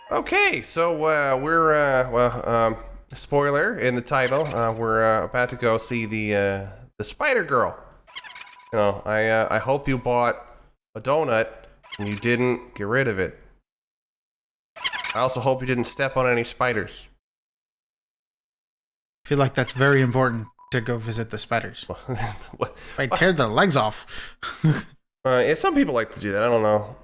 Okay, so spoiler in the title. We're about to go see the Spider Girl. You know, I hope you bought a donut and you didn't get rid of it. I also hope you didn't step on any spiders. I feel like that's very important to go visit the spiders. If I tear the legs off. Yeah, some people like to do that. I don't know.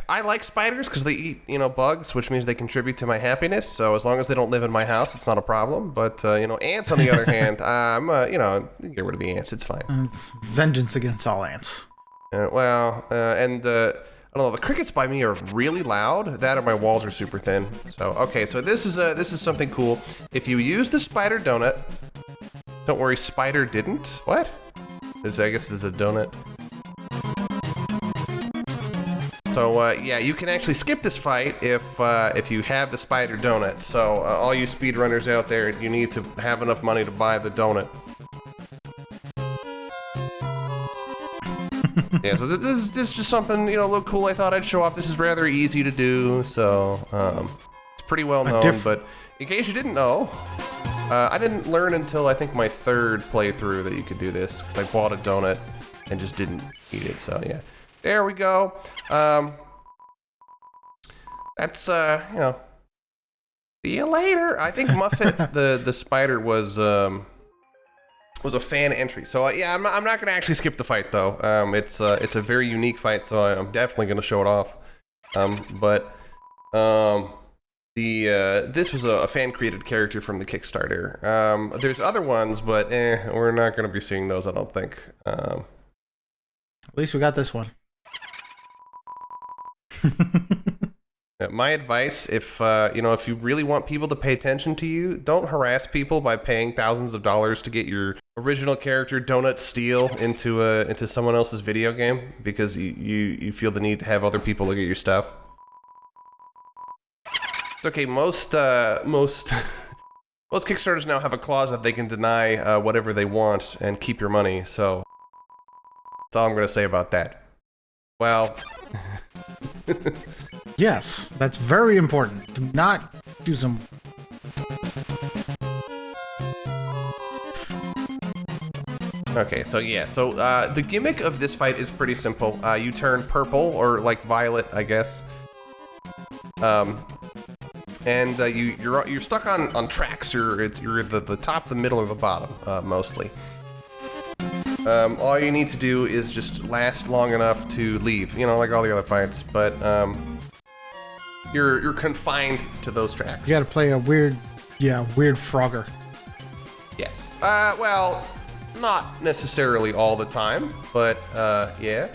I like spiders because they eat, bugs, which means they contribute to my happiness. So as long as they don't live in my house, it's not a problem. But ants on the other hand, get rid of the ants. It's fine. Vengeance against all ants. I don't know. The crickets by me are really loud. That or my walls are super thin. So okay, so this is something cool. If you use the spider donut, don't worry, spider didn't. What? I guess this is a donut. So yeah, you can actually skip this fight if you have the spider donut. So all you speedrunners out there, you need to have enough money to buy the donut. Yeah, so this is just something, a little cool I thought I'd show off. This is rather easy to do, so it's pretty well known, but in case you didn't know, I didn't learn until I think my third playthrough that you could do this, because I bought a donut and just didn't eat it, so yeah. There we go. That's, see you later. I think Muffet, the spider was a fan entry. So I'm not gonna actually skip the fight though. It's a very unique fight, so I'm definitely gonna show it off. This was a fan created character from the Kickstarter. There's other ones, but we're not gonna be seeing those, I don't think. At least we got this one. My advice, if you really want people to pay attention to you, don't harass people by paying thousands of dollars to get your original character Donut Steal into someone else's video game because you feel the need to have other people look at your stuff. It's okay. Most Kickstarters now have a clause that they can deny whatever they want and keep your money. So that's all I'm gonna say about that. Well. Yes, that's very important. Do not do some... Okay, so yeah, the gimmick of this fight is pretty simple. You turn purple, or like violet, I guess. And you're stuck on tracks. You're the top, the middle, or the bottom, mostly. All you need to do is just last long enough to leave, like all the other fights, but you're confined to those tracks. You gotta play a weird Frogger. Yes. Well, not necessarily all the time, but yeah.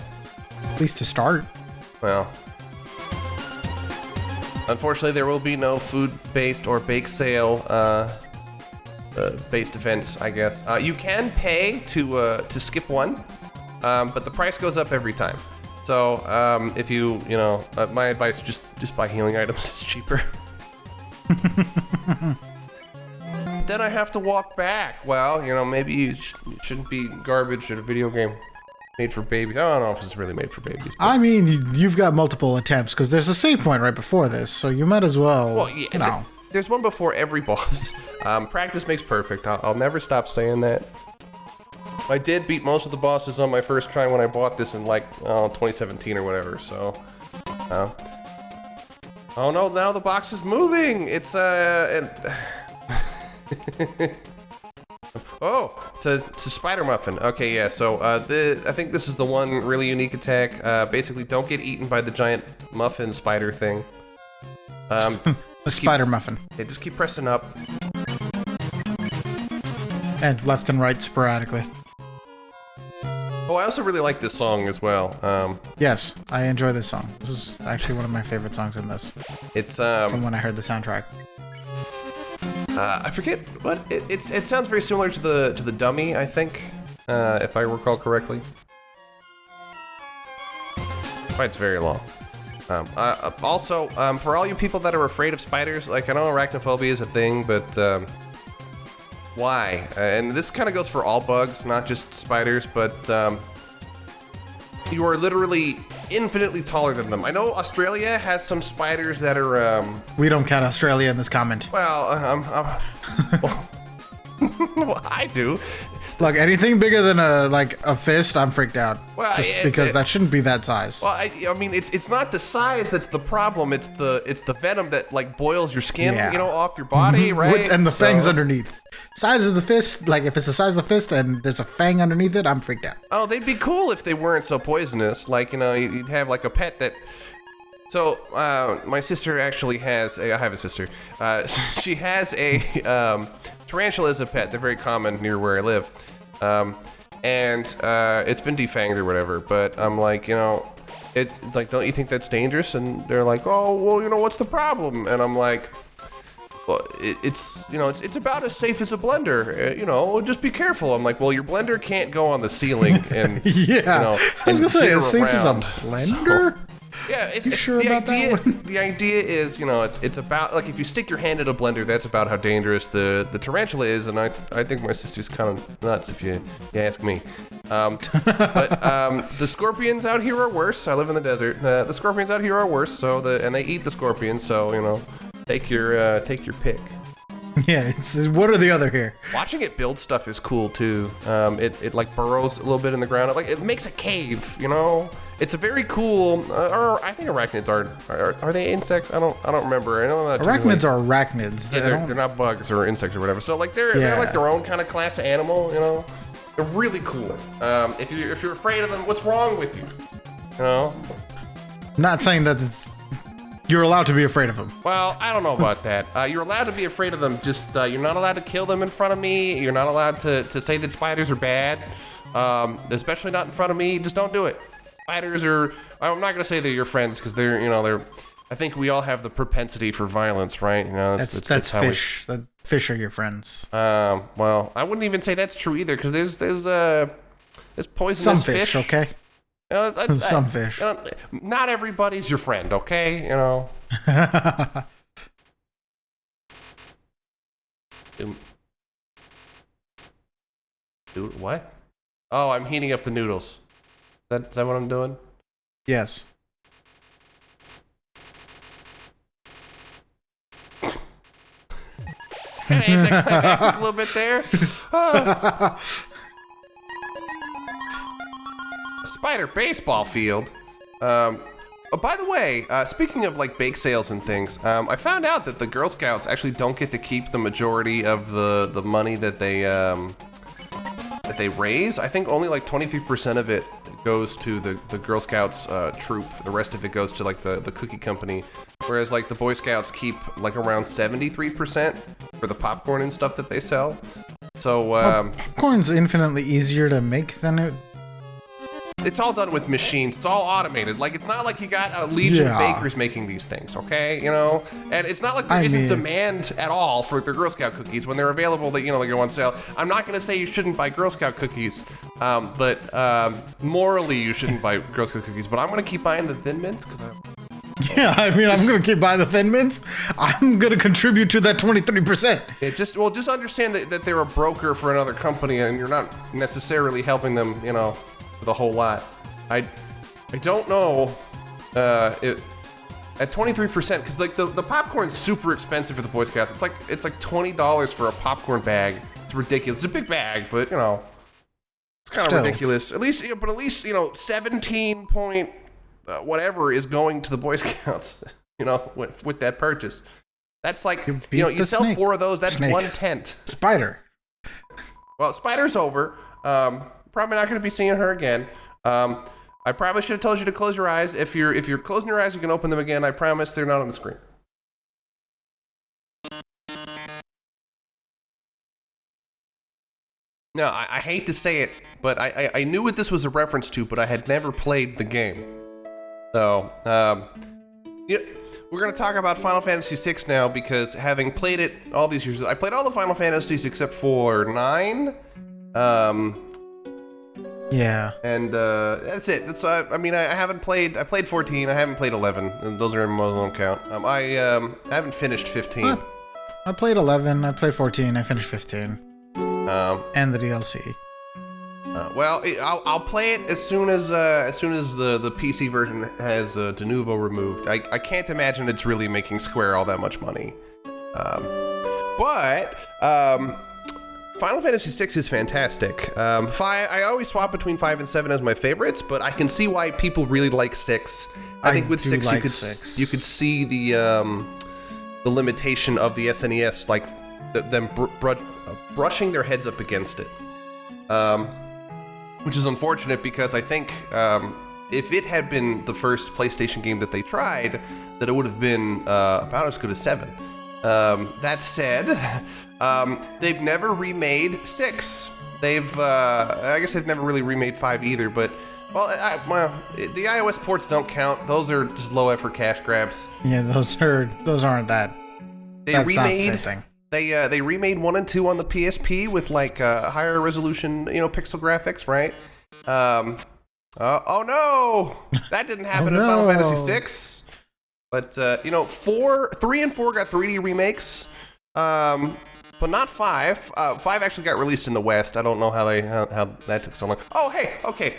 At least to start. Well, unfortunately, there will be no food-based or bake sale based events, I guess. You can pay to skip one, but the price goes up every time. So if my advice, just buy healing items. It's cheaper. Then I have to walk back. Well, maybe you shouldn't be garbage at a video game made for babies. I don't know if it's really made for babies. I mean, you've got multiple attempts because there's a save point right before this, so you might as well. Well, yeah, there's one before every boss. Practice makes perfect. I'll never stop saying that. I did beat most of the bosses on my first try when I bought this in 2017 or whatever. So, oh no! Now the box is moving. It's oh, it's a spider muffin. Okay, yeah. So I think this is the one really unique attack. Basically, don't get eaten by the giant muffin spider thing. The spider muffin. Yeah, just keep pressing up. And left and right sporadically. Oh, I also really like this song as well. Yes, I enjoy this song. This is actually one of my favorite songs in this. It's from when I heard the soundtrack. I forget what it sounds very similar to the dummy, I think, if I recall correctly. Fight's very long. Also, for all you people that are afraid of spiders, I know arachnophobia is a thing, but why? And this kind of goes for all bugs, not just spiders, but you are literally infinitely taller than them. I know Australia has some spiders that are. We don't count Australia in this comment. Well, well, I do. Look, anything bigger than a fist, I'm freaked out. Well, just because that shouldn't be that size. Well, I mean, it's not the size that's the problem. It's the venom that like boils your skin, off your body, right? And the fangs underneath. Size of the fist, like if it's the size of the fist and there's a fang underneath it, I'm freaked out. Oh, they'd be cool if they weren't so poisonous. Like, you'd have like a pet that. So, my sister actually has I have a sister. She has a tarantula as a pet. They're very common near where I live. And it's been defanged or whatever. But I'm like, it's like, don't you think that's dangerous? And they're like, oh, well, what's the problem? And I'm like, well, it's about as safe as a blender. Just be careful. I'm like, well, your blender can't go on the ceiling and I was gonna say as safe as a blender. So, yeah, you sure about that one? The idea is, it's about like if you stick your hand in a blender, that's about how dangerous the tarantula is, and I think my sister's kind of nuts if you ask me. But the scorpions out here are worse. I live in the desert. The scorpions out here are worse. And they eat the scorpions. So take your pick. Yeah, what are the other here? Watching it build stuff is cool too. It like burrows a little bit in the ground. It makes a cave. It's a very cool. Or I think arachnids are they insects? I don't remember. I know that arachnids are arachnids. Yeah, they're not bugs or insects or whatever. So like they're like their own kind of class of animal. They're really cool. If you're afraid of them, what's wrong with you? Not saying that you're allowed to be afraid of them. Well, I don't know about that. You're allowed to be afraid of them. Just you're not allowed to kill them in front of me. You're not allowed to say that spiders are bad, especially not in front of me. Just don't do it. Spiders are. I'm not gonna say they're your friends because they're. I think we all have the propensity for violence, right? That's fish. Fish are your friends. Well, I wouldn't even say that's true either because there's poisonous fish. Okay. Some fish. Not everybody's your friend, okay? Dude, what? Oh, I'm heating up the noodles. Is that what I'm doing? Yes. Kind of anticlimactic a little bit there. Spider baseball field. By the way, speaking of like bake sales and things, I found out that the Girl Scouts actually don't get to keep the majority of the money that they raise. I think only like 23% of it goes to the Girl Scouts troop. The rest of it goes to like the cookie company. Whereas like the Boy Scouts keep like around 73% for the popcorn and stuff that they sell. So popcorn's infinitely easier to make than it. It's all done with machines. It's all automated. Like, it's not like you got a legion of bakers making these things, okay? And it's not like there isn't demand at all for the Girl Scout cookies when they're available that, they go on sale. I'm not going to say you shouldn't buy Girl Scout cookies, but morally you shouldn't buy Girl Scout cookies. But I'm going to keep buying the Thin Mints because I'm going to keep buying the Thin Mints. I'm going to contribute to that 23%. Yeah, just understand that they're a broker for another company and you're not necessarily helping them, the whole lot. I don't know at 23% because like the popcorn's super expensive for the Boy Scouts. It's like $20 for a popcorn bag. It's ridiculous. It's a big bag, but it's kind of ridiculous. At least 17 point whatever is going to the Boy Scouts. With that purchase. That's like you sell snake. 4 of those. That's snake. 1/10. Spider. Well, Spider's over. Probably not going to be seeing her again. I probably should have told you to close your eyes. If you're closing your eyes, you can open them again. I promise they're not on the screen. No, I hate to say it, but I knew what this was a reference to, but I had never played the game. So, we're going to talk about Final Fantasy VI now because having played it all these years, I played all the Final Fantasies except for 9. Yeah. And that's it. That's I haven't played. I played 14. I haven't played 11. And those are in my own count. I haven't finished 15. I played 11. I played 14. I finished 15. And the DLC. Well, I'll play it as soon as the PC version has de novo removed. I can't imagine it's really making Square all that much money. But Final Fantasy VI is fantastic. I always swap between 5 and 7 as my favorites, but I can see why people really like 6. I think with 6 you could see the limitation of the SNES, like them brushing their heads up against it. Which is unfortunate because I think if it had been the first PlayStation game that they tried, that it would have been about as good as 7. That said, they've never remade 6. I guess they've never really remade 5 either, but well, the iOS ports don't count. Those are just low effort cash grabs. Yeah, those aren't that. That's not the same thing. They remade 1 and 2 on the PSP with like higher resolution, pixel graphics, right? Oh no, that didn't happen in Final Fantasy VI. But 3 and 4 got 3D remakes, but not 5. 5 actually got released in the West. I don't know how that took so long. Oh hey, okay,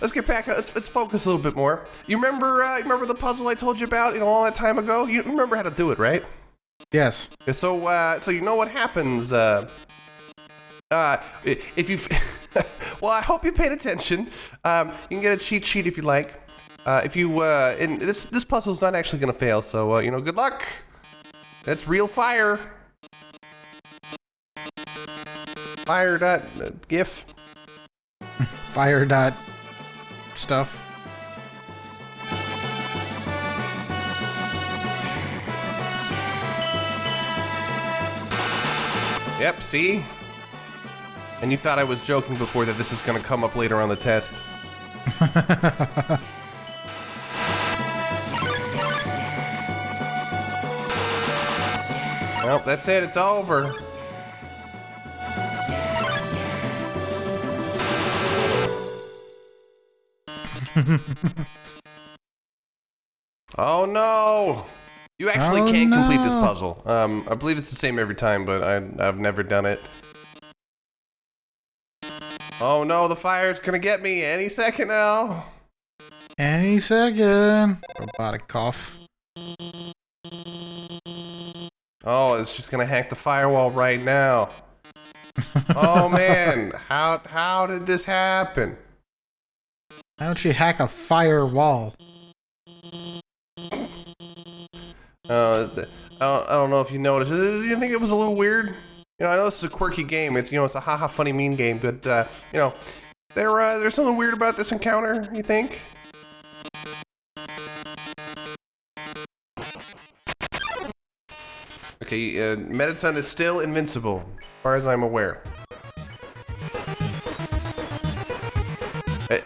let's get back. Let's focus a little bit more. You remember the puzzle I told you about all that time ago? You remember how to do it, right? Yes. So you know what happens if you well, I hope you paid attention. You can get a cheat sheet if you like. If you and this puzzle's not actually gonna fail, so good luck. That's real fire. Fire.gif. Fire.stuff. Yep, see? And you thought I was joking before that this is going to come up later on the test. Well, that's it. It's over. Oh, no! You actually can't complete this puzzle. I believe it's the same every time, but I've never done it. Oh no, the fire's gonna get me any second now. Any second. Robotic cough. Oh, it's just gonna hack the firewall right now. Oh man, how did this happen? How'd she hack a firewall? I don't know if you noticed. Do you think it was a little weird? I know this is a quirky game. It's it's a haha funny mean game, but there's something weird about this encounter. You think? Okay, Mettaton is still invincible, as far as I'm aware.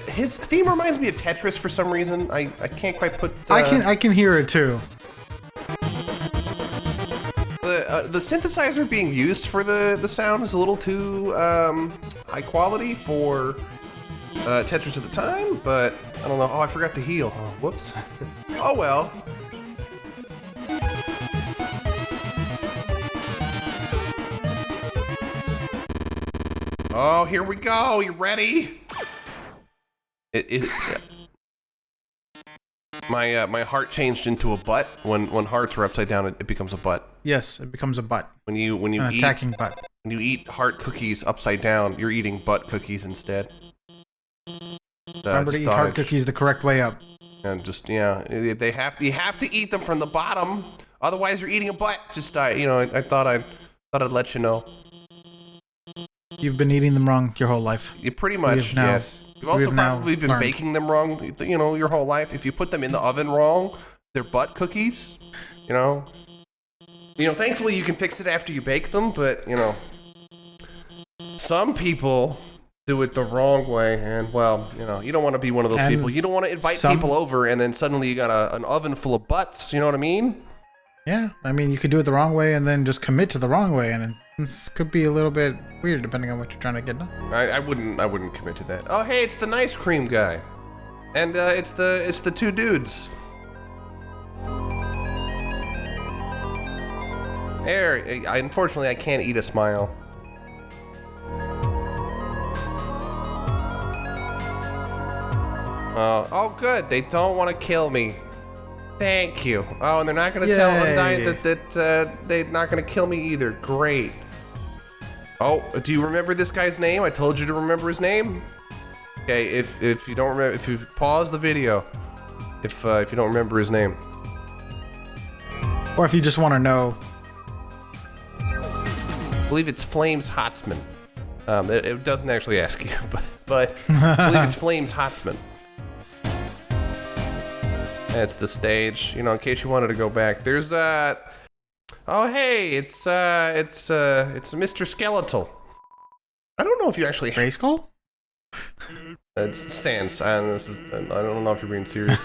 His theme reminds me of Tetris for some reason. I can't quite put. I can hear it too. The synthesizer being used for the sound is a little too high quality for Tetris at the time, but I don't know. Oh, I forgot to heal. Oh, whoops. Oh well. Oh, here we go. You ready? My heart changed into a butt. When hearts are upside down, it becomes a butt. Yes, it becomes a butt. When you an attacking butt. When you eat heart cookies upside down, you're eating butt cookies instead. Remember to eat heart cookies the correct way up. And just you have to eat them from the bottom, otherwise you're eating a butt. Just I thought I'd let you know. You've been eating them wrong your whole life. You pretty much, yes. You've also probably been baking them wrong, your whole life. If you put them in the oven wrong, they're butt cookies. Thankfully you can fix it after you bake them, but some people do it the wrong way, and well, you don't want to be one of those people. You don't want to invite people over, and then suddenly you got an oven full of butts. You know what I mean? Yeah, I mean you could do it the wrong way, and then just commit to the wrong way, and this could be a little bit weird depending on what you're trying to get done. I wouldn't commit to that. Oh hey, it's the ice cream guy, and it's the two dudes. Unfortunately, I can't eat a smile. Oh, good. They don't want to kill me. Thank you. Oh, and they're not going to tell Undyne that they're not going to kill me either. Great. Oh, do you remember this guy's name? I told you to remember his name. Okay, if you don't remember, if you pause the video, if you don't remember his name, or if you just want to know, I believe it's Flames Hotsman. It doesn't actually ask you, but I believe it's Flames Hotsman. That's the stage. You know, in case you wanted to go back, there's oh hey, it's Mr. Skeletal. I don't know if you actually Gray Skull. It's Sans. I don't know if you're being serious.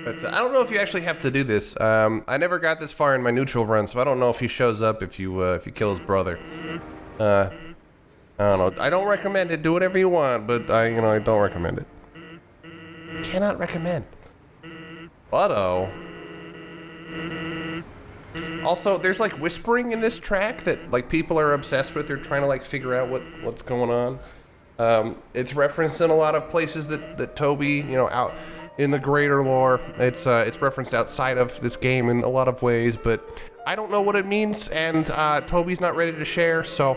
But I don't know if you actually have to do this. I never got this far in my neutral run, so I don't know if he shows up if you kill his brother. I don't know. I don't recommend it. Do whatever you want, but I don't recommend it. Cannot recommend. But also, there's like whispering in this track that like people are obsessed with. They're trying to like figure out what's going on. It's referenced in a lot of places that Toby, out in the greater lore. It's referenced outside of this game in a lot of ways, but I don't know what it means, and Toby's not ready to share. So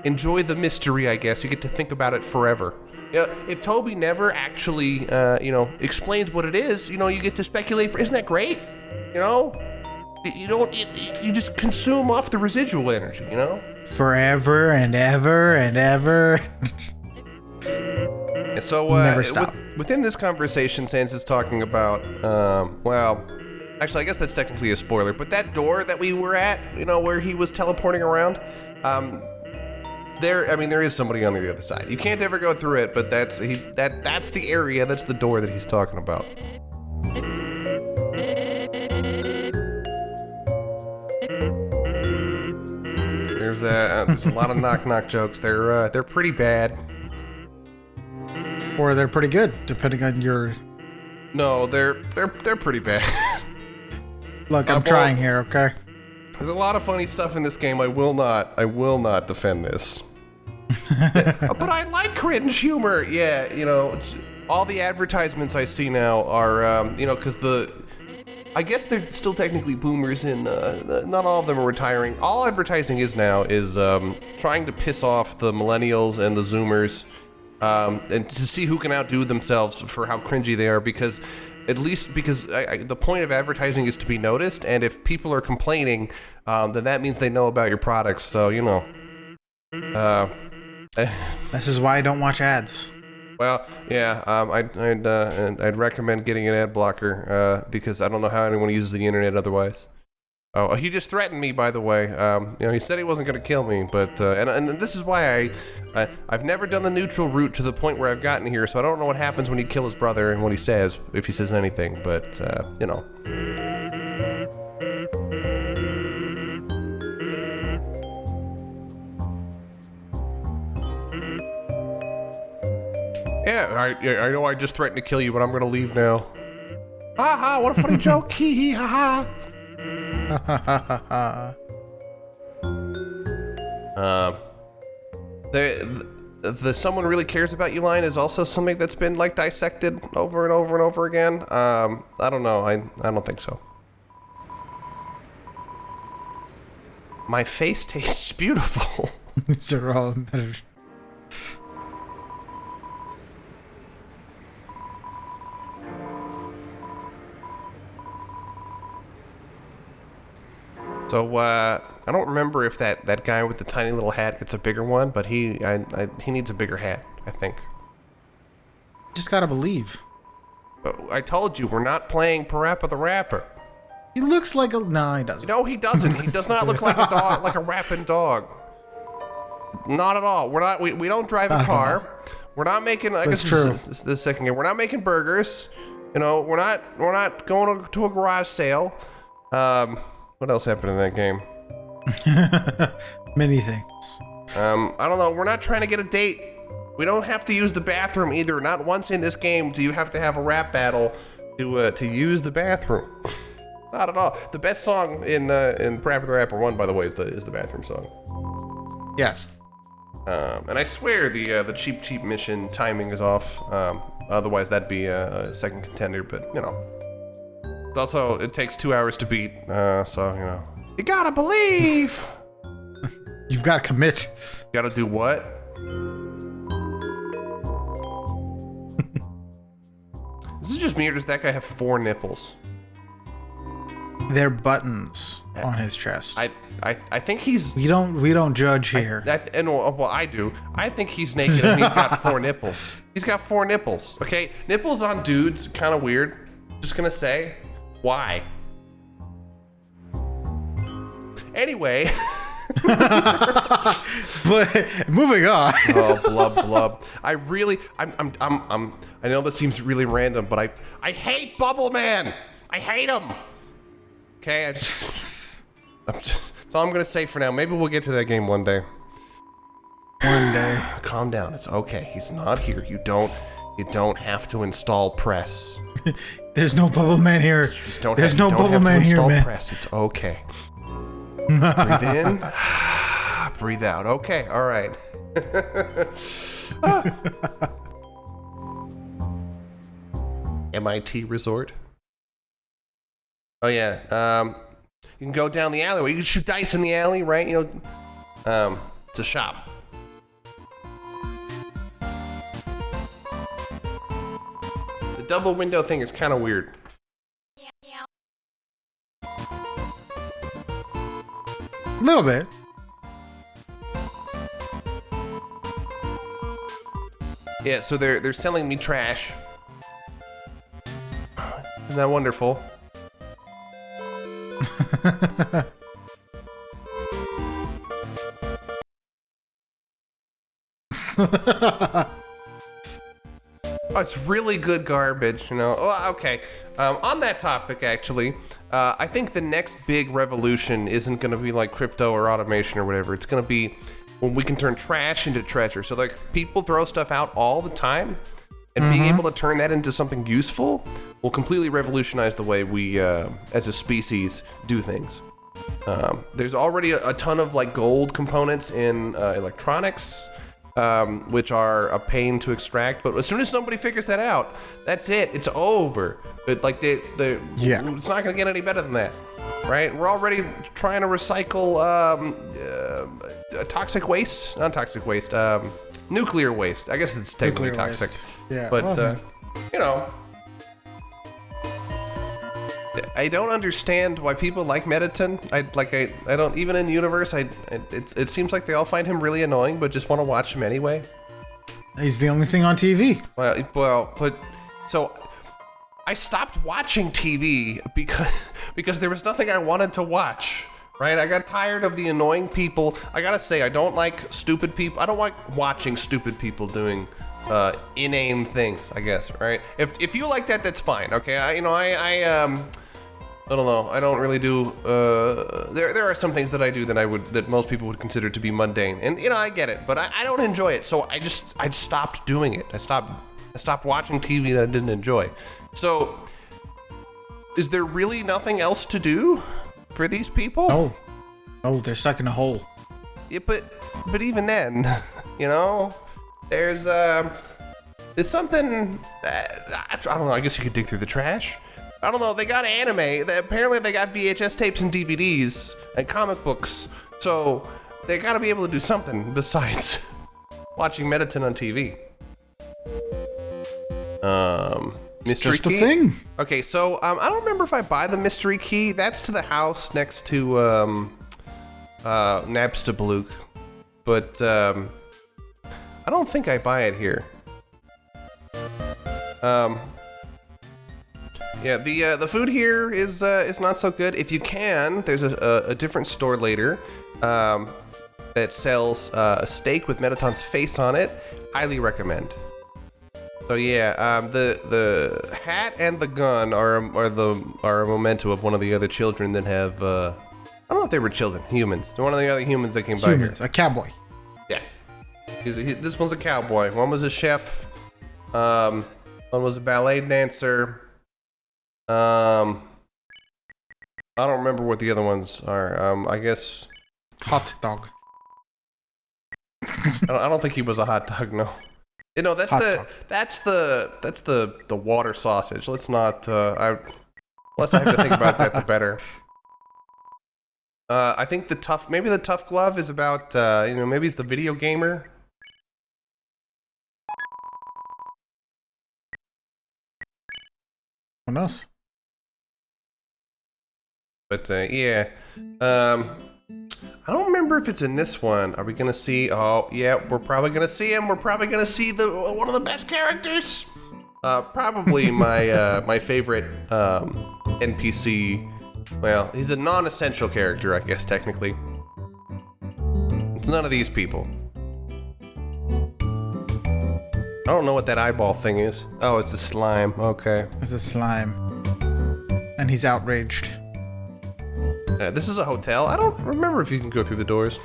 enjoy the mystery, I guess. You get to think about it forever. If Toby never actually, explains what it is, you get to speculate. Isn't that great? You just consume off the residual energy, Forever and ever and ever. So, never stop. Within this conversation, Sans is talking about, actually, I guess that's technically a spoiler, but that door that we were at, where he was teleporting around, there is somebody on the other side. You can't ever go through it, but that's the area, that's the door that he's talking about. There's a lot of knock-knock jokes. They're pretty bad. Or they're pretty good, depending on your... No, they're pretty bad. Look, I'm trying here, okay? There's a lot of funny stuff in this game. I will not defend this. But I like cringe humor. Yeah, all the advertisements I see now are, because I guess they're still technically boomers, and not all of them are retiring. All advertising is now is trying to piss off the millennials and the zoomers, and to see who can outdo themselves for how cringy they are, because the point of advertising is to be noticed, and if people are complaining, then that means they know about your products, so, This is why I don't watch ads. Well, yeah, I'd recommend getting an ad blocker, because I don't know how anyone uses the internet otherwise. Oh, he just threatened me, by the way. He said he wasn't going to kill me, but and this is why I've never done the neutral route to the point where I've gotten here, so I don't know what happens when you kill his brother and what he says, if he says anything, but Yeah, I know I just threatened to kill you, but I'm gonna leave now. Ha ha, what a funny joke, hee hee ha ha. The someone really cares about you line is also something that's been like dissected over and over and over again. I don't know, I don't think so. My face tastes beautiful. These are all better. So, I don't remember if that guy with the tiny little hat gets a bigger one, but he needs a bigger hat, I think. Just gotta believe. But I told you, we're not playing Parappa the Rapper. He looks like a... No, he doesn't. No, he doesn't. He does not look like a dog, like a rapping dog. Not at all. We're not. We don't drive a car. We're not making. I guess this is the second game. We're not making burgers. We're not going to a garage sale. What else happened in that game? Many things. I don't know. We're not trying to get a date. We don't have to use the bathroom either. Not once in this game do you have to have a rap battle to use the bathroom. Not at all. The best song in Parappa the Rapper 1, by the way, is the bathroom song. Yes. And I swear the cheap mission timing is off. Otherwise, that'd be a second contender. But you know, it's also it takes 2 hours to beat. So you know, you gotta believe. You've got to commit. You gotta do what? This is just me, or does that guy have 4 nipples? They're buttons on his chest. I think he's. We don't judge here. Well, I do. I think he's naked and he's got 4 nipples. He's got 4 nipples. Okay, nipples on dudes, kind of weird. Just gonna say, why? Anyway. But moving on. Oh, blub. I know this seems really random, but I hate Bubble Man. I hate him. Okay, that's all I'm gonna say for now. Maybe we'll get to that game one day. One day. Calm down. It's okay. He's not here. You don't have to install press. There's no Bubble Man here. There's no Bubble Man here, man. Press. It's okay. Breathe in. Breathe out. Okay. All right. MIT Resort. Oh yeah. You can go down the alleyway. You can shoot dice in the alley, right? You know, it's a shop. The double window thing is kind of weird. A little bit. Yeah, so they're selling me trash. Isn't that wonderful? Oh, it's really good garbage, you know. Oh, okay. On that topic, actually, I think the next big revolution isn't going to be like crypto or automation or whatever. It's going to be when we can turn trash into treasure. So, like, people throw stuff out all the time, and being able to turn that into something useful will completely revolutionize the way we, as a species, do things. There's already a ton of like gold components in electronics. Which are a pain to extract, but as soon as somebody figures that out, that's it. It's over. But like it's not gonna get any better than that, right? We're already trying to recycle toxic waste, not toxic waste, nuclear waste. I guess it's technically toxic. Waste. Yeah, but you know, I don't understand why people like Mettaton. I don't, even in universe. It seems like they all find him really annoying, but just want to watch him anyway. He's the only thing on TV. Well, but so I stopped watching TV because there was nothing I wanted to watch. Right? I got tired of the annoying people. I gotta say, I don't like stupid people. I don't like watching stupid people doing inane things, I guess, right? If you like that, that's fine. Okay, I don't know. I don't really do. There are some things that I do that most people would consider to be mundane, and you know I get it, but I don't enjoy it. So I stopped doing it. I stopped watching TV that I didn't enjoy. So is there really nothing else to do for these people? No, they're stuck in a hole. Yeah, but even then, you know, there's something. I don't know. I guess you could dig through the trash. I don't know. They got anime. Apparently, they got VHS tapes and DVDs and comic books. So they got to be able to do something besides watching Mettaton on TV. Mystery just key? a thing. Okay, so I don't remember if I buy the mystery key. That's to the house next to Nabstabluk, but I don't think I buy it here. Yeah, the food here is not so good. If you can, there's a different store later that sells a steak with Mettaton's face on it. Highly recommend. So yeah, the hat and the gun are a memento of one of the other children that have I don't know if they were children, humans. They're one of the other humans that came by here. A cowboy. Yeah, this one's a cowboy. One was a chef. One was a ballet dancer. I don't remember what the other ones are. I guess hot dog. I don't think he was a hot dog. No. You know, that's the water sausage. Let's not. Less I have to think about that, the better. I think the tough glove is about, maybe it's the video gamer. Who knows? But, yeah. I don't remember if it's in this one. Are we gonna see? Oh, yeah, we're probably gonna see him. We're probably gonna see one of the best characters. Probably my favorite NPC. Well, he's a non-essential character, I guess, technically. It's none of these people. I don't know what that eyeball thing is. Oh, it's a slime. Okay. It's a slime. And he's outraged. This is a hotel. I don't remember if you can go through the doors.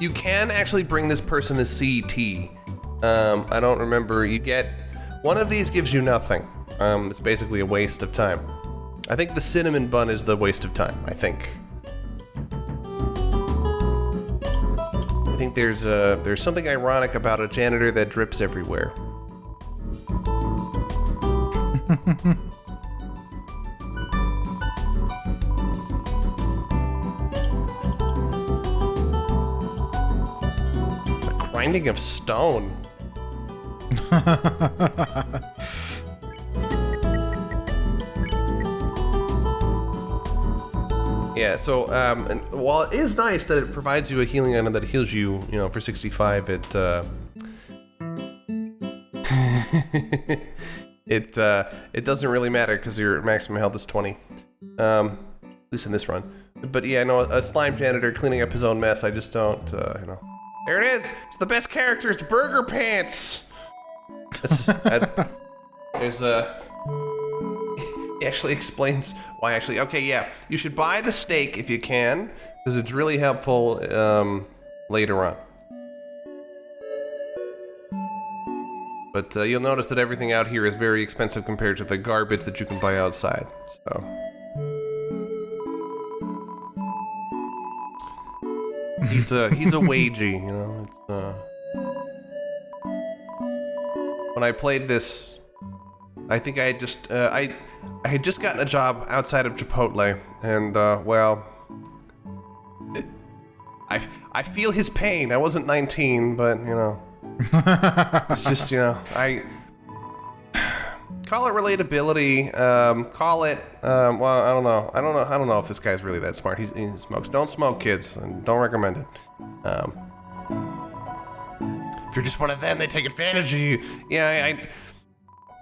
You can actually bring this person a CT. I don't remember. You get... One of these gives you nothing. It's basically a waste of time. I think the cinnamon bun is the waste of time, I think. I think there's something ironic about a janitor that drips everywhere. The grinding of stone. Yeah, so and while it is nice that it provides you a healing item that heals you, for 65, it it doesn't really matter because your maximum health is 20, at least in this run. But yeah, no, a slime janitor cleaning up his own mess, I just don't, There it is! It's the best character, it's Burger Pants! He actually explains why okay, yeah, you should buy the steak if you can, because it's really helpful later on. But you'll notice that everything out here is very expensive compared to the garbage that you can buy outside, so. He's a wagey, When I played this, I think I had just, I had just gotten a job outside of Chipotle, and, well, I feel his pain. I wasn't 19, but, it's just, I call it relatability, call it, well, I don't know if this guy's really that smart. He smokes. Don't smoke, kids, and don't recommend it. If you're just one of them, they take advantage of you. Yeah,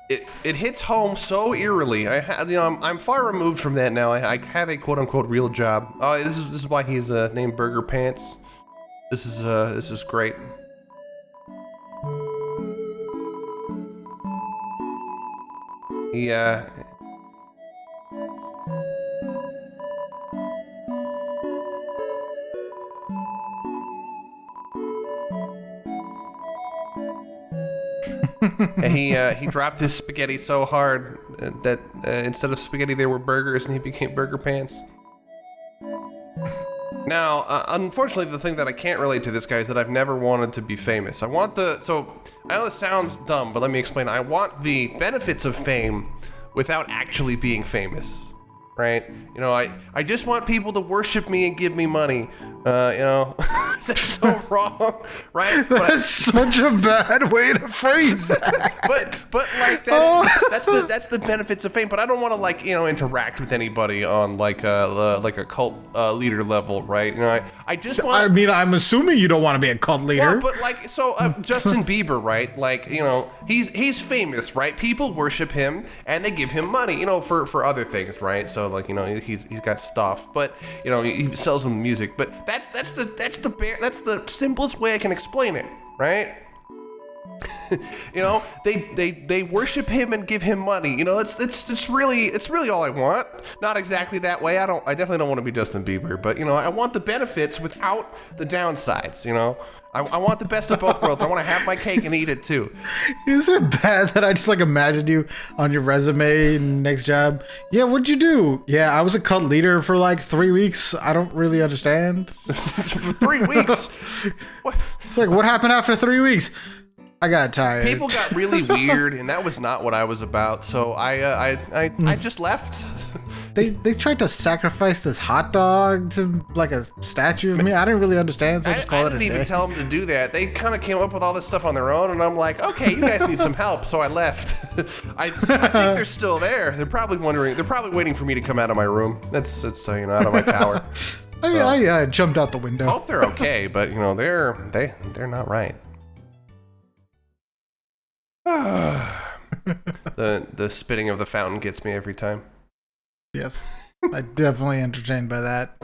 It hits home so eerily. I'm far removed from that now. I have a quote-unquote real job. Oh, this is why he's named Burger Pants. This is great. Yeah. And he dropped his spaghetti so hard that instead of spaghetti there were burgers, and he became Burger Pants. Now, unfortunately, the thing that I can't relate to this guy is that I've never wanted to be famous. So I know this sounds dumb, but let me explain. I want the benefits of fame without actually being famous. Right? I just want people to worship me and give me money. That's so wrong, right? That's such a bad way to phrase that. but like that's the benefits of fame. But I don't want to interact with anybody on like a cult leader level, right? I just want. I mean, I'm assuming you don't want to be a cult leader. Well, but Justin Bieber, right? He's famous, right? People worship him and they give him money, for other things, right? So he's got stuff, but he sells them music. But that's the simplest way I can explain it, right? You know, they worship him and give him money. You know, it's really all I want. Not exactly that way. I definitely don't want to be Justin Bieber, but you know, I want the benefits without the downsides. You know, I want the best of both worlds. I want to have my cake and eat it too. Is it bad that I just like imagined you on your resume next job? Yeah, what'd you do? Yeah, I was a cult leader for like 3 weeks. I don't really understand. For 3 weeks? What? It's like, what happened after 3 weeks? I got tired. People got really weird, and that was not what I was about. So I just left. They tried to sacrifice this hot dog to like a statue of me. I didn't really underend, so I just called it a day. I didn't even tell them to do that. They kind of came up with all this stuff on their own, and I'm like, okay, you guys need some help. So I left. I think they're still there. They're probably wondering. They're probably waiting for me to come out of my room. That's you know, out of my tower. I jumped out the window. Hope they're okay, but you know, they're not right. The spitting of the fountain gets me every time. Yes, I'm definitely entertained by that.